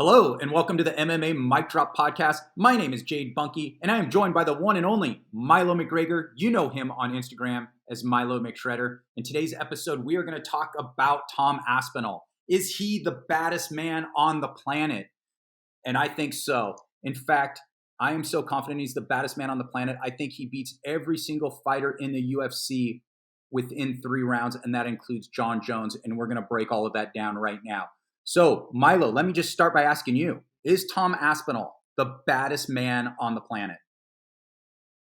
Hello, and welcome to the MMA Mic Drop Podcast. My name is Jade Bunke, and I am joined by the one and only Milo McGregor. You know him on Instagram as Milo McShredder. In today's episode, we are going to talk about Tom Aspinall. Is he the baddest man on the planet? And I think so. In fact, I am so confident he's the baddest man on the planet. I think he beats every single fighter in the UFC within 3 rounds, and that includes Jon Jones. And we're going to break all of that down right now. So, Milo, let me just start by asking you, is Tom Aspinall the baddest man on the planet?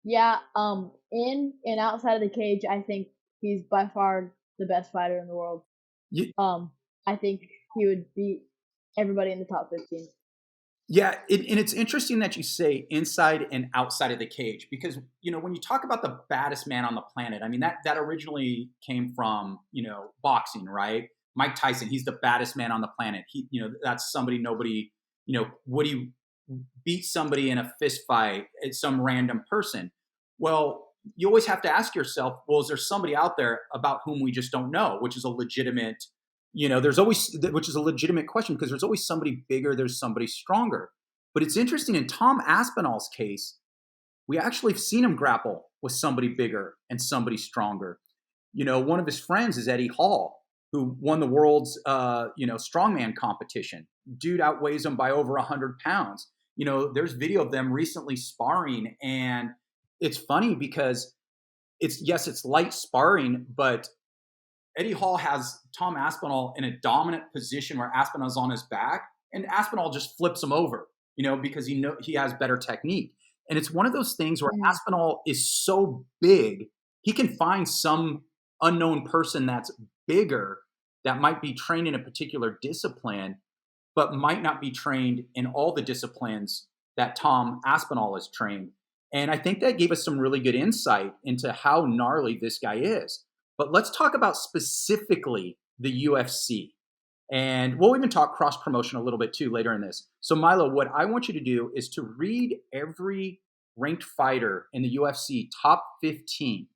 Yeah, in and outside of the cage, I think he's by far the best fighter in the world. I think he would beat everybody in the top 15. Yeah, and it's interesting that you say inside and outside of the cage because, when you talk about the baddest man on the planet, I mean, that originally came from, boxing, right? Mike Tyson, he's the baddest man on the planet. That's somebody nobody, would he beat somebody in a fist fight? It's some random person. Well, you always have to ask yourself, well, is there somebody out there about whom we just don't know, which is a legitimate, which is a legitimate question because there's always somebody bigger, there's somebody stronger. But it's interesting in Tom Aspinall's case, we actually have seen him grapple with somebody bigger and somebody stronger. One of his friends is Eddie Hall, who won the world's, strongman competition. Dude outweighs him by over 100 pounds. There's video of them recently sparring, and it's funny because it's light sparring, but Eddie Hall has Tom Aspinall in a dominant position where Aspinall's on his back, and Aspinall just flips him over, because he has better technique. And it's one of those things where Aspinall is so big, he can find some unknown person that's bigger that might be trained in a particular discipline, but might not be trained in all the disciplines that Tom Aspinall is trained. And I think that gave us some really good insight into how gnarly this guy is. But let's talk about specifically the UFC. And we'll even talk cross-promotion a little bit too later in this. So Milo, what I want you to do is to read every ranked fighter in the UFC top 15.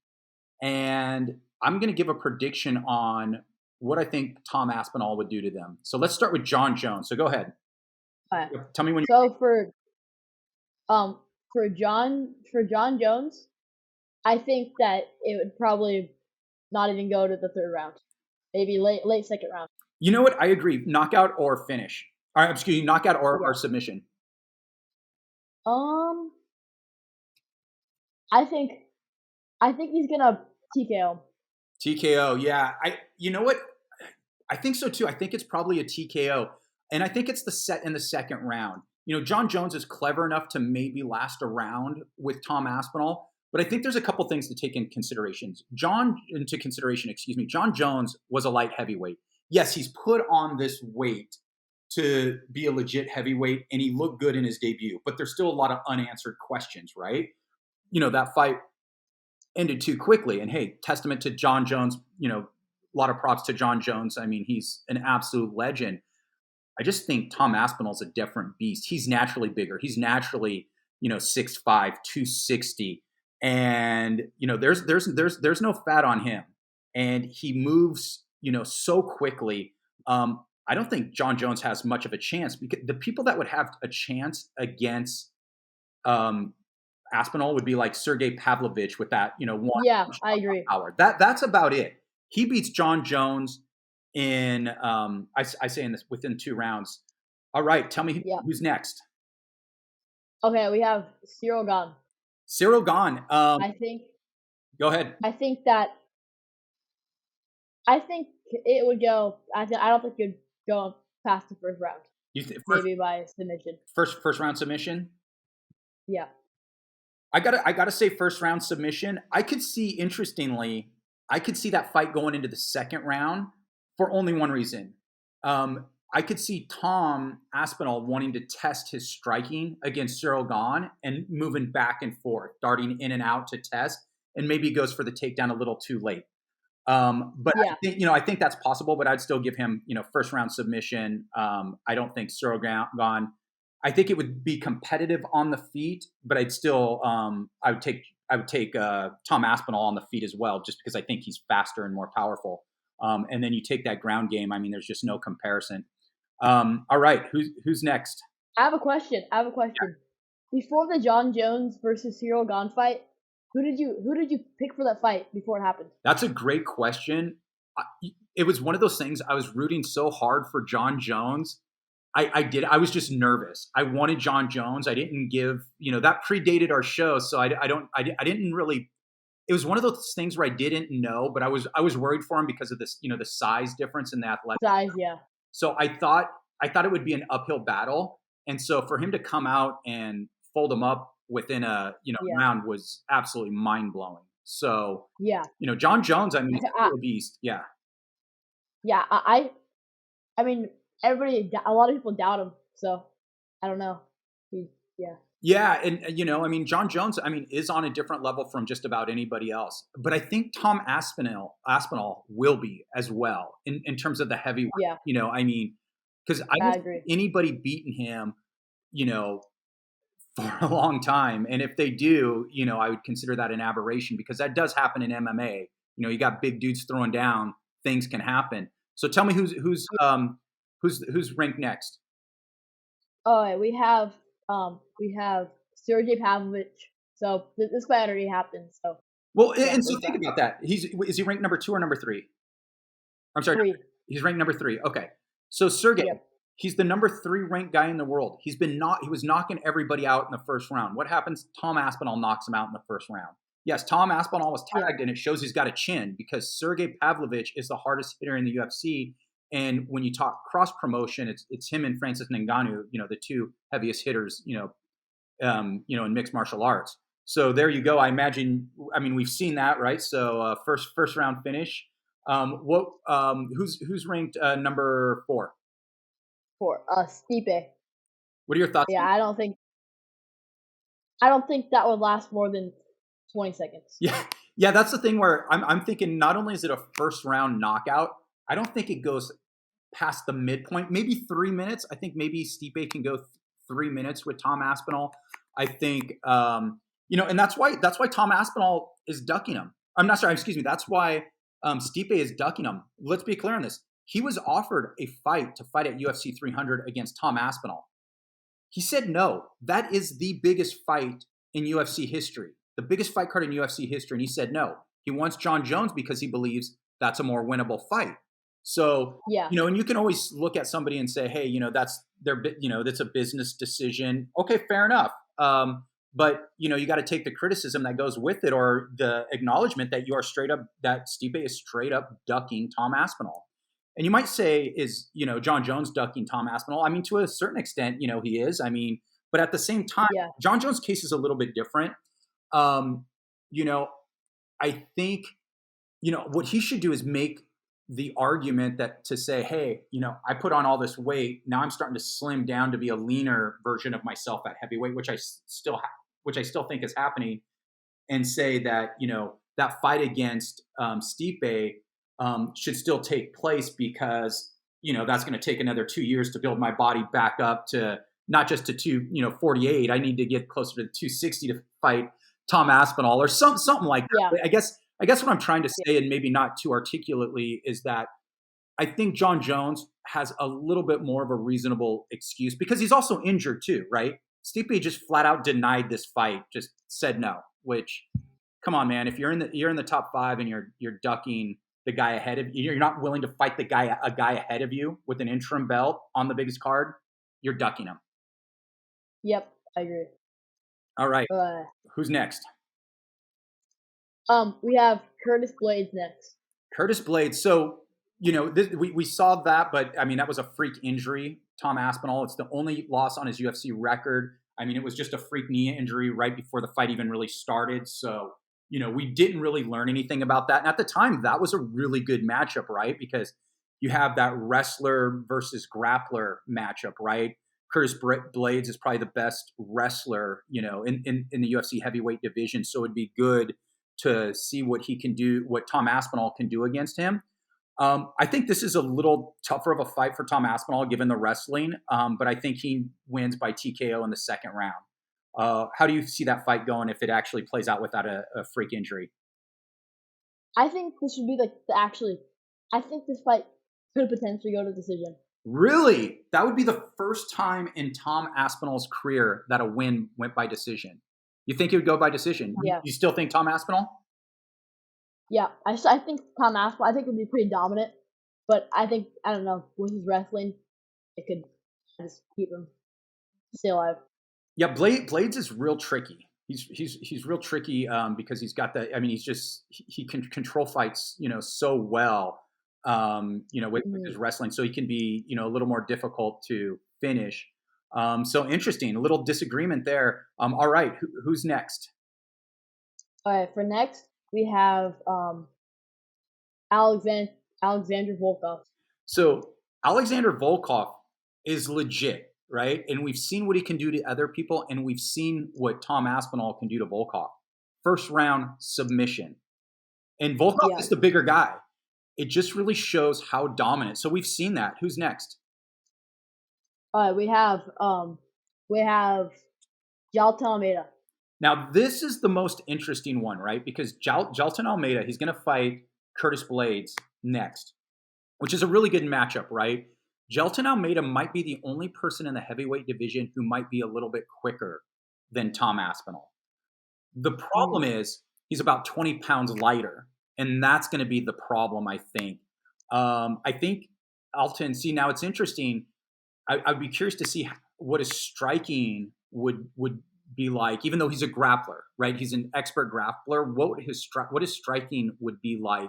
And I'm going to give a prediction on what I think Tom Aspinall would do to them. So let's start with Jon Jones. So go ahead. Tell me when you. So for Jon Jones, I think that it would probably not even go to the 3rd round, maybe late 2nd round. You know what? I agree. Knockout or finish. Excuse me, knockout or submission. I think he's gonna TKO. TKO, yeah. You know what? I think so too. I think it's probably a TKO, and I think it's in the 2nd round. Jon Jones is clever enough to maybe last a round with Tom Aspinall, but I think there's a couple things to take into consideration. Jon Jones was a light heavyweight. Yes, he's put on this weight to be a legit heavyweight, and he looked good in his debut, but there's still a lot of unanswered questions, right? That fight ended too quickly, and hey, testament to Jon Jones, a lot of props to Jon Jones. I mean, he's an absolute legend. I just think Tom Aspinall's a different beast. He's naturally bigger. He's naturally, 6'5", 260. And, there's no fat on him. And he moves, so quickly. I don't think Jon Jones has much of a chance because the people that would have a chance against Aspinall would be like Sergei Pavlovich with that, one. Yeah, I agree. Power. That's about it. He beats Jon Jones in, I say in this within 2 rounds. All right, tell me who's next. Okay, we have Ciryl Gane. Ciryl Gane. I think. Go ahead. I think it would go. I don't think you'd go past the 1st round. Maybe by submission. First round submission. Yeah. I gotta say 1st round submission. I could see that fight going into the 2nd round for only one reason. I could see Tom Aspinall wanting to test his striking against Ciryl Gane and moving back and forth, darting in and out to test, and maybe goes for the takedown a little too late. But yeah. I think that's possible, but I'd still give him, 1st round submission. I don't think Ciryl Gane. I think it would be competitive on the feet, but I'd still, I would take Tom Aspinall on the feet as well, just because I think he's faster and more powerful. And then you take that ground game. I mean, there's just no comparison. All right, who's next? I have a question. Before the Jon Jones versus Ciryl Gane fight, who did you pick for that fight before it happened? That's a great question. It was one of those things. I was rooting so hard for Jon Jones. I did. I was just nervous. I wanted Jon Jones. I didn't give. That predated our show, so I didn't really. It was one of those things where I didn't know, but I was worried for him because of this, the size difference in the athletic. Size, yeah. So I thought it would be an uphill battle, and so for him to come out and fold him up within a Yeah. round was absolutely mind blowing. So Yeah. Jon Jones, I mean, he's I- a beast. Yeah. Yeah, I mean, a lot of people doubt him, so I don't know. Yeah. Yeah, and I mean, Jon Jones, I mean, is on a different level from just about anybody else. But I think Tom Aspinall will be as well in terms of the heavyweight. Yeah. I mean, because I I don't agree. see anybody beating him, you know, for a long time. And if they do, I would consider that an aberration because that does happen in MMA. You got big dudes throwing down, things can happen. So tell me who's ranked next? Oh, we have Sergei Pavlovich. So this fight already happened. So Well, yeah, and so think about that. Is he ranked number 2 or number 3? I'm sorry, 3. he's ranked number 3. Okay, so Sergey, Yep. he's the number 3 ranked guy in the world. He was knocking everybody out in the first round. What happens? Tom Aspinall knocks him out in the first round. Yes, Tom Aspinall was tagged, and it shows he's got a chin because Sergei Pavlovich is the hardest hitter in the UFC. And when you talk cross promotion, it's him and Francis Ngannou, the two heaviest hitters, in mixed martial arts. So there you go. I mean, we've seen that, right? So first round finish. Who's ranked number 4? For Stipe. What are your thoughts? Yeah, I don't think that would last more than 20 seconds. Yeah, that's the thing where I'm thinking not only is it a first round knockout, I don't think it goes past the midpoint. Maybe 3 minutes. I think maybe Stipe can go 3 minutes with Tom Aspinall. I think and that's why Tom Aspinall is ducking him. I'm not sorry, excuse me. That's why Stipe is ducking him. Let's be clear on this. He was offered a fight to fight at UFC 300 against Tom Aspinall. He said no. That is the biggest fight in UFC history, the biggest fight card in UFC history, and he said no. He wants Jon Jones because he believes that's a more winnable fight. So, Yeah. And you can always look at somebody and say, hey, that's that's a business decision. Okay, fair enough. But you got to take the criticism that goes with it, or the acknowledgement that that Stipe is straight up ducking Tom Aspinall. And you might say, is Jon Jones ducking Tom Aspinall? I mean, to a certain extent, he is. I mean, but at the same time, Jon Jones' case is a little bit different. I think what he should do is make the argument that to say, hey, I put on all this weight. Now I'm starting to slim down to be a leaner version of myself at heavyweight, which I still think is happening, and say that, that fight against Stipe should still take place because, that's going to take another 2 years to build my body back up to not just to 248. I need to get closer to 260 to fight Tom Aspinall or something like that. Yeah. I guess what I'm trying to say, and maybe not too articulately, is that I think Jon Jones has a little bit more of a reasonable excuse because he's also injured too, right? Stipe just flat out denied this fight, just said no. Which, come on, man, if you're in the top 5 and you're ducking the guy ahead of you, you're not willing to fight a guy ahead of you with an interim belt on the biggest card, you're ducking him. Yep, I agree. All right, who's next? We have Curtis Blaydes next. Curtis Blaydes. So, we saw that, but I mean, that was a freak injury. Tom Aspinall, it's the only loss on his UFC record. I mean, it was just a freak knee injury right before the fight even really started. So, we didn't really learn anything about that. And at the time, that was a really good matchup, right? Because you have that wrestler versus grappler matchup, right? Curtis Blaydes is probably the best wrestler, in the UFC heavyweight division. So it'd be good to see what he can do, what Tom Aspinall can do against him. I think this is a little tougher of a fight for Tom Aspinall given the wrestling, but I think he wins by TKO in the second round. How do you see that fight going if it actually plays out without a freak injury? I think this should be I think this fight could potentially go to decision Really? That would be the first time in Tom Aspinall's career that a win went by decision. You think it would go by decision? Yeah. You still think Tom Aspinall? Yeah, I think Tom Aspinall, I think would be pretty dominant, but I think, I don't know, with his wrestling, it could just keep him still alive. Yeah, Blaydes is real tricky. He's real tricky because he's got that. I mean, he can control fights, so well, with his wrestling. So he can be, a little more difficult to finish. So interesting. A little disagreement there. All right, who's next? All right, for next we have Alexander Volkov. So Alexander Volkov is legit, right? And we've seen what he can do to other people, and we've seen what Tom Aspinall can do to Volkov. First round submission. And Volkov is the bigger guy. It just really shows how dominant. So we've seen that. Who's next? We have Jailton Almeida. Now this is the most interesting one, right? Because Jailton Almeida, he's going to fight Curtis Blaydes next, which is a really good matchup, right? Jailton Almeida might be the only person in the heavyweight division who might be a little bit quicker than Tom Aspinall. The problem is he's about 20 pounds lighter, and that's going to be the problem, I think. I think Alton, see, now it's interesting. I'd be curious to see what his striking would be like, even though he's a grappler, right? He's an expert grappler. What his striking would be like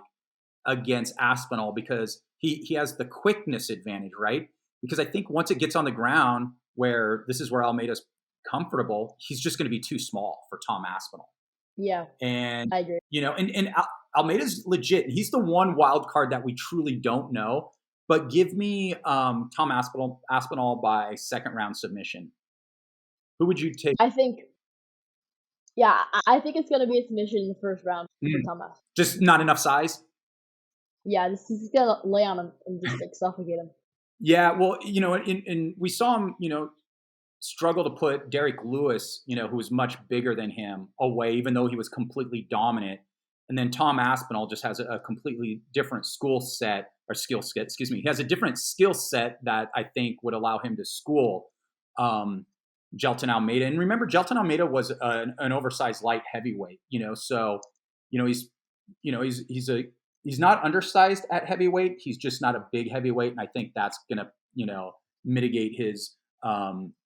against Aspinall, because he has the quickness advantage, right? Because I think once it gets on the ground, where this is where Almeida's comfortable, he's just going to be too small for Tom Aspinall. Yeah, and I agree. And Almeida's legit. He's the one wild card that we truly don't know. But give me Tom Aspinall by second round submission. Who would you take? I think it's going to be a submission in the first round for Tom Aspinall. Just not enough size? Yeah, this is going to lay on him and just suffocate him. Yeah, well, and we saw him, struggle to put Derrick Lewis, who was much bigger than him, away, even though he was completely dominant. And then Tom Aspinall just has a completely different skill set. He has a different skill set that I think would allow him to school Jailton Almeida. And remember, Jailton Almeida was an oversized light heavyweight, so he's not undersized at heavyweight. He's just not a big heavyweight, and I think that's gonna mitigate his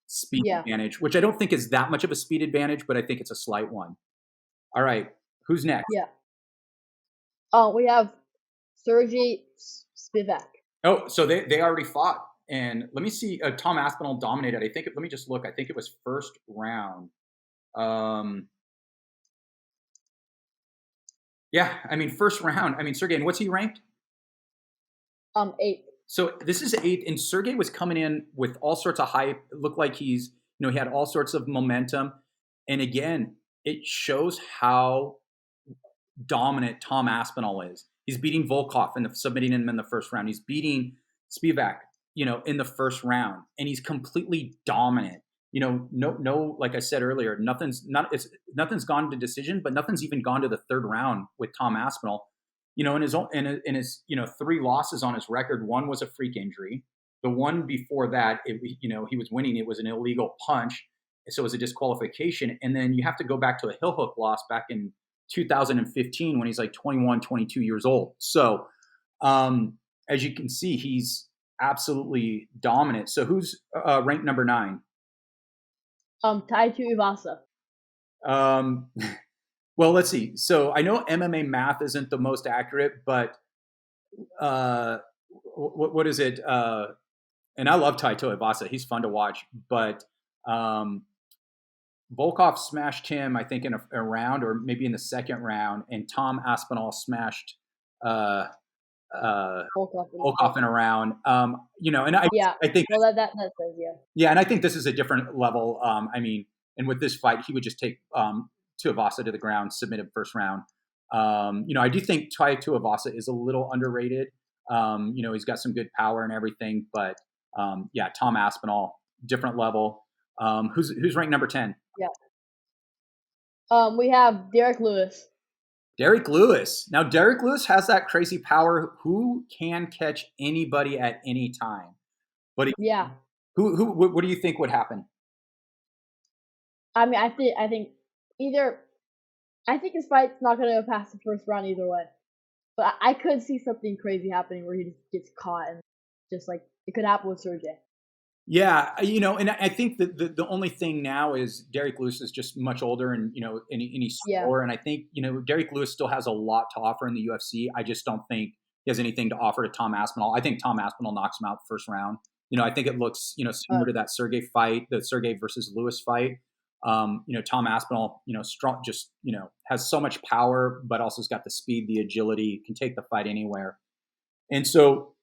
speed advantage, which I don't think is that much of a speed advantage, but I think it's a slight one. All right, who's next? Yeah. We have Serghei Spivac. Oh, so they already fought. And let me see. Tom Aspinall dominated. Let me just look. I think it was first round. Yeah, I mean, first round. I mean, Sergei, what's he ranked? 8th. So this is 8th, and Sergei was coming in with all sorts of hype. It looked like he had all sorts of momentum. And again, it shows how dominant Tom Aspinall is. He's beating Volkov and submitting him in the first round. He's beating Spivac, in the first round, and he's completely dominant. No, like I said earlier, nothing's gone to decision, but nothing's even gone to the third round with Tom Aspinall. In his 3 losses on his record, one was a freak injury. The one before that, he was winning. It was an illegal punch, so it was a disqualification. And then you have to go back to a heel hook loss back in 2015 when he's like 21, 22 years old. So, as you can see, he's absolutely dominant. So who's ranked number 9? Tai Tuivasa. Well, let's see. So I know MMA math isn't the most accurate, but what is it? And I love Tai Tuivasa. He's fun to watch. But Volkov smashed him, I think, in a round, or maybe in the second round, and Tom Aspinall smashed Volkov in a round. And I think that says yeah, and I think this is a different level. I mean, and with this fight, he would just take Tuivasa to the ground, submit him first round. I do think Tai Tuivasa is a little underrated. He's got some good power and everything, but Tom Aspinall, different level. Who's ranked number 10? Yeah. We have Derrick Lewis. Derrick Lewis. Now, Derrick Lewis has that crazy power. Who can catch anybody at any time? But Yeah. what do you think would happen? I mean, I think either I think his fight's not gonna go past the first round either way. But I could see something crazy happening where he just gets caught and just like it could happen with Sergey. Yeah, and I think that the only thing now is Derrick Lewis is just much older and and he's Yeah. slower. And I think Derrick Lewis still has a lot to offer in the UFC. I just don't think he has anything to offer to Tom Aspinall. I think Tom Aspinall knocks him out the first round. I think it looks similar to that Sergey fight, the Sergey versus Lewis fight. Tom Aspinall, strong, just has so much power, but also has got the speed, the agility, can take the fight anywhere. And so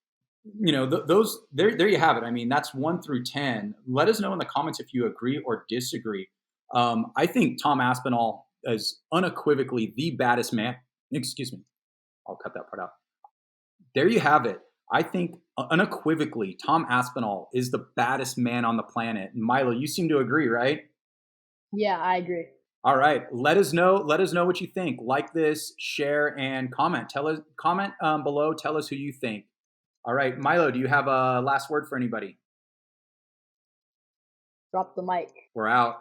those there you have it. I mean, that's 1 through 10. Let us know in the comments if you agree or disagree. I think Tom Aspinall is unequivocally the baddest man. Excuse me, I'll cut that part out. There you have it. I think unequivocally Tom Aspinall is the baddest man on the planet. And Milo, you seem to agree, right? Yeah, I agree. All right, let us know what you think. Like this, share, and comment. Comment below. Tell us who you think. All right, Milo, do you have a last word for anybody? Drop the mic. We're out.